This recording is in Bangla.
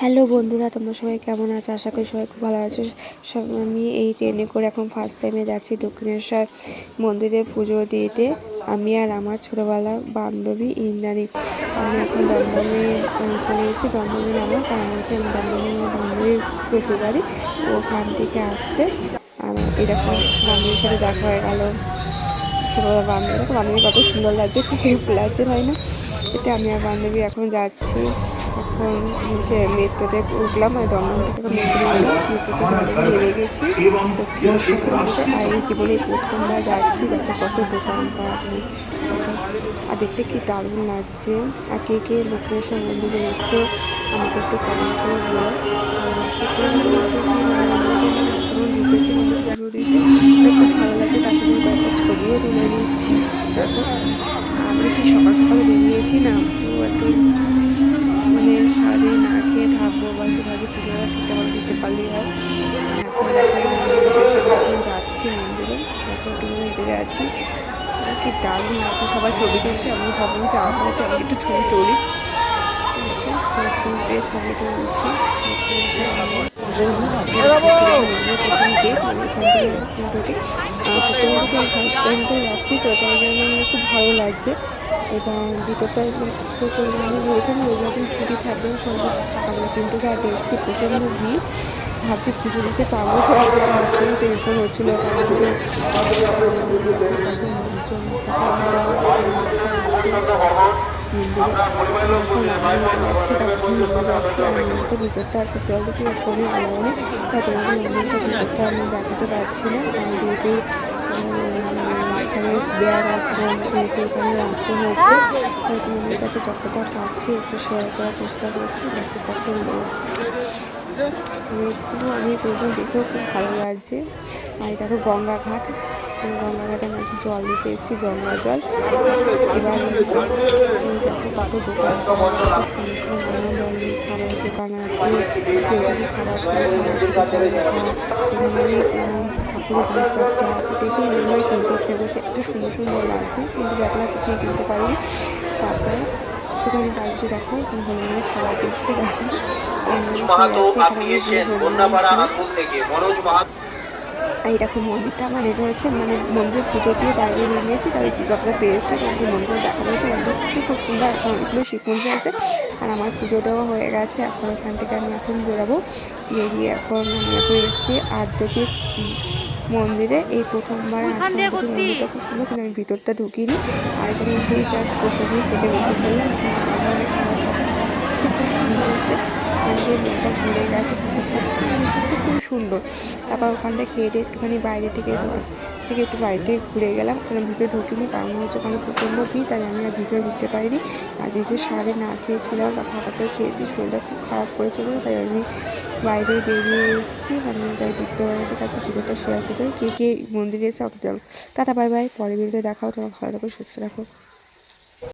হ্যালো বন্ধুরা, তোমরা সবাই কেমন আছো? আশা করি সবাই খুব ভালো আছো। আমি এই ট্রেনে করে এখন ফার্স্ট টাইমে যাচ্ছি দক্ষিণেশ্বর মন্দিরে পুজো দিতে। আমি আর আমার ছোটোবেলা বান্ধবী ইন্দ্রাণী। আমি এখন দমদমে চলে এসেছি। দমদমে নামো, কারণ হচ্ছে আমি দমদমে বান্ধবীর শ্বশুর বাড়ি, ওখান থেকে আসছে। এরকম বান্ধবীর সাথে দেখা হয়ে গেল। ছোটোবেলা বান্ধবী, দেখো বান্ধবী কত সুন্দর লাগছে, খুব লাগছে তাই না? এটা আমি আর বান্ধবী এখন যাচ্ছি। এখন সে মেট্রোতে উঠলাম, আর দমদম থেকে মেট্রো উঠলাম। মেট্রোতে নেমে গেছি দক্ষিণেশ্বর মন্দিরে। আর এই জীবনে প্রথমবার যাচ্ছি। দেখো কত দোকানপাট, আর দেখতে কি দারুণ লাগছে। আর কে কে দক্ষিণেশ্বর মন্দিরে এসছে আমাকে একটু কমেন্ট করে বলো। এখনও ঢুকেছি মন্দির পুজো দিতে, খুব ভালো লাগছে। তার সাথে কয়েকটা ছবিও তুলে নিচ্ছি। দেখো আমরা সেই সকাল সকাল বেরিয়েছি না, একটু মানে সারাদিন না খেয়ে থাকবো, বা সেভাবে পুজোটা ঠিকঠাক দিতে পারলেই হয়। এখন যাচ্ছি মন্দিরে, দেখো একটু হেঁটে যাচ্ছি। কি দারুণ লাগছে, সবাই ছবি তুলছে। আমি ভাবলাম যে আমার কাছে আমি একটু ছবি তুলি। ছবি তুলছি। প্রথম গেট, মানে এখান থেকে ঢুকে ফার্স্ট টাইম করে যাচ্ছি, তো তাই জন্য আমার খুব ভালো লাগছে। এবং ভিতরটায় প্রচুর হয়েছে, ওই যখন ছুটি থাকবে সবাই থাকবে, কিন্তু যা দেখছি প্রচণ্ড ভিড়। ভাবছি পুজো দিতে পারবো, টেনশন হচ্ছিলো। ভিতরটা আর জল দেখে খুবই ভালো লাগে, তাই তোমাদের মন্দিরটা ভিতরটা আমি দেখাতে পারছি না, কারণ যেহেতু এখানে ব্যাগ আর ফোন যেহেতু এখানে রাখতে হচ্ছে, তাই তোমাদের কাছে যতটা পাচ্ছি একটু শেয়ার করার চেষ্টা করছি। দেখো কত লোক, আমি প্রথম দেখেও খুব ভালো লাগছে। আর এটা দেখো গঙ্গাঘাট, গঙ্গাঘাটে আমি একটু জল দিতে এসেছি, গঙ্গা জল। এবার দেখো কত দোকান, খাবার দোকান আছে, খাবার ঠাকুরের জিনিসপত্র আছে, দেখে মনে কিনতে ইচ্ছে করছে। একটু সুন্দর সুন্দর লাগছে, কিন্তু ব্যাপার কিছুই কিনতে পারিনি। তারপরে সেখানে বাড়িতে দেখো হনুমানে খাবার দিচ্ছে। দেখো আর এরকম মন্দিরটা আমার এটা হচ্ছে, মানে মন্দিরের পুজো দিয়ে বাইরে নিয়ে নিয়েছি, তাই যতটা পেরেছি কিন্তু মন্দিরে দেখা হয়েছে। মন্দিরটি খুব সুন্দর, এখন অনেকগুলো শিবমন্দির আছে। আর আমার পুজোটাও হয়ে গেছে। এখন এখান থেকে আমি এখন বেরোবো, বেরিয়ে এখন আমি এসেছি আদ্যপীঠ মন্দিরে। এই প্রথমবার মন্দিরটা খুব সুন্দর, কিন্তু আমি ভিতরটা ঢুকিনি। আর এখানে সেই জাস্ট করতে গিয়ে কেটে বসে পড়লাম। খুব সুন্দর হচ্ছে, মেয়েটা ঘুরে গেছে, সত্যি খুব সুন্দর। তারপর ওখানটা খেয়ে দিয়ে একটুখানি বাইরে থেকে একটু বাইরে ঘুরে গেলাম। ওখানে ভিতরে ঢুকিনি, কারণ হচ্ছে ওখানে প্রচণ্ড ভিড়, তাই আমি আর ভিতরে ঢুকতে পারিনি। আর যেহেতু সারে না খেয়েছিলাম বা খাবারটা খেয়েছি, শরীরটা খুব খারাপ করেছিল, তাই আমি বাইরে বেরিয়ে এসেছি। আমি তাই বিদ্যালয়ের কাছে ভিডিওটা শেয়ার করতে কে কে মন্দিরে এসে অত টাটা, বাই বাই। পরে ভিডিওতে দেখাও। তোমার ভালো রাখো, সুস্থ রাখো।